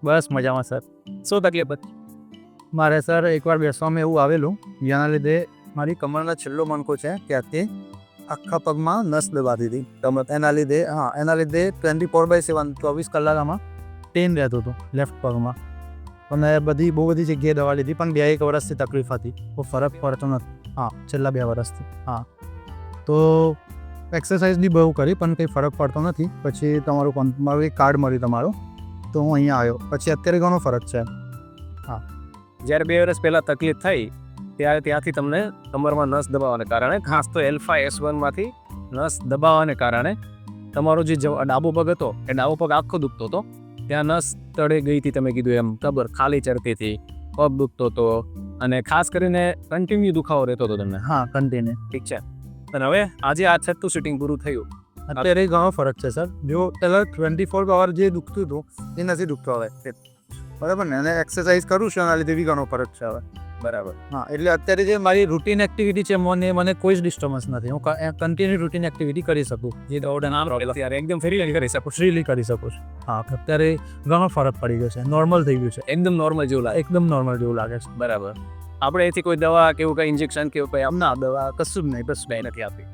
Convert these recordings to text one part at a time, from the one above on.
બસ મજામાં સર. શું તકલીફ હતી? મારે સર એકવાર બેસવામાં એવું આવેલું જેના લીધે મારી કમરનો છેલ્લો મણકો છે ત્યાંથી આખા પગમાં નસ દબાતી હતી. એના લીધે 24/7 24 કલાક પેઇન રહેતું હતું લેફ્ટ પગમાં. અને બહુ બધી જગ્યાએ દવા લીધી પણ 2-1 વર્ષથી તકલીફ હતી. કોઈ ફરક પડતો નથી. છેલ્લા 2 વર્ષથી. તો એક્સરસાઇઝ બી બહુ કરી પણ કંઈ ફરક પડતો નથી. પછી મારું એક કાર્ડ મળ્યું તમારું, તો હું અહીંયા આવ્યો. પછી અત્યારે ઘણો ફરક છે. જ્યારે 2 વર્ષ પહેલાં તકલીફ થઈ ત્યારે ત્યાંથી તમને કમરમાં નસ દબાવવાને કારણે, ખાસ તો L5-S1 માંથી નસ દબાવવાને કારણે તમારો જે ડાબો પગ હતો એ ડાબો પગ આખો દુખતો હતો. ત્યાં નસ તળે ગઈ હતી, તમે કીધું એમ કબર ખાલી ચડતી હતી, પગ દુખતો હતો અને ખાસ કરીને કન્ટિન્યુ દુખાવો રહેતો હતો તમને. કન્ટિન્યુ. ઠીક છે. અને હવે આજે આ 6થું સિટિંગ પૂરું થયું. અત્યારે ઘણો ફરક છે સર. જો પહેલાં 24 અવર જે દુખતું હતું એ નથી દુખતું હવે. બરાબર ને? અને એક્સરસાઇઝ કરું છું એના લીધે બી ઘણો ફરક છે હવે. બરાબર. એટલે અત્યારે જે મારી રૂટીન એક્ટિવિટી છે મને કોઈ જ ડિસ્ટર્બન્સ નથી. હું કન્ટિન્યુ રૂટીન એક્ટિવિટી કરી શકું. જે દોડ નામ ત્યારે એકદમ ફ્રીલી કરી શકો. ફ્રીલી કરી શકું છું. અત્યારે ઘણો ફરક પડી ગયો છે. નોર્મલ થઈ ગયું છે. એકદમ નોર્મલ જેવું લાગે. એકદમ નોર્મલ જેવું લાગે છે. બરાબર. આપણે એથી કોઈ દવા કે એવું કંઈ ઇન્જેક્શન કે એવું કંઈ ના, દવા કશું જ નહીં, બસ કંઈ નથી આપી.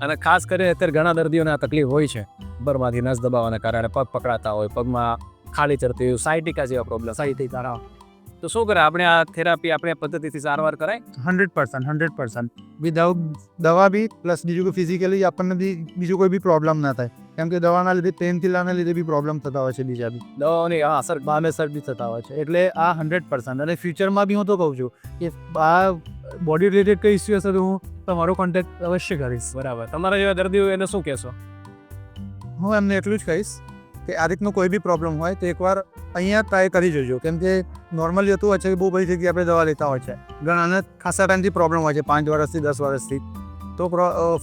અને ખાસ કરીને અત્યારે ઘણા દર્દીઓને આ તકલીફ હોય છે કમરમાંથી નસ દબાવવાના કારણે, પગ પકડાતા હોય, પગમાં ખાલી ચડતી હોય, સાયટિકા જેવા પ્રોબ્લેમ. તો શું કરે? આપણે આ થેરાપી આપણે પદ્ધતિથી સારવાર કરાય 100%. વિધાઉટ દવા બી પ્લસ બીજું કોઈ ફિઝિકલી આપણને બી બીજું કોઈ બી પ્રોબ્લેમ ના થાય. કેમ કે દવાના લીધે પેઇનકિલરના લીધે બી પ્રોબ્લેમ થતા હોય છે. બીજા બી દવાઓની અસર બામેસર બી થતા હોય છે. એટલે આ 100%. અને ફ્યુચરમાં બી હું તો કહું છું કે આ બોડી રિલેટેડ કંઈ ઇસ્યુ હશે તો હું તમારો કોન્ટેક્ટ અવશ્ય કરીશ. બરાબર. તમારા જેવા દર્દીઓ એને શું કહેશો? હું એમને એટલું જ કહીશ કે આ રીતનો કોઈ બી પ્રોબ્લેમ હોય તો એકવાર અહીંયા ટ્રાય કરી જોજો. કેમ કે નોર્મલી હતું હોય છે કે બહુ બધી જગ્યાએ આપણે દવા લેતા હોય છે. ઘણાને ખાસા ટાઈમથી પ્રોબ્લેમ હોય છે, 5 વર્ષથી 10 વર્ષથી, તો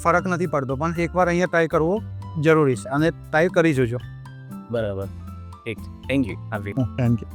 ફરક નથી પડતો. પણ એકવાર અહીંયા ટ્રાય કરવો જરૂરી છે અને ટ્રાય કરી જોજો. બરાબર. ઠીક. Thank you. Thank you.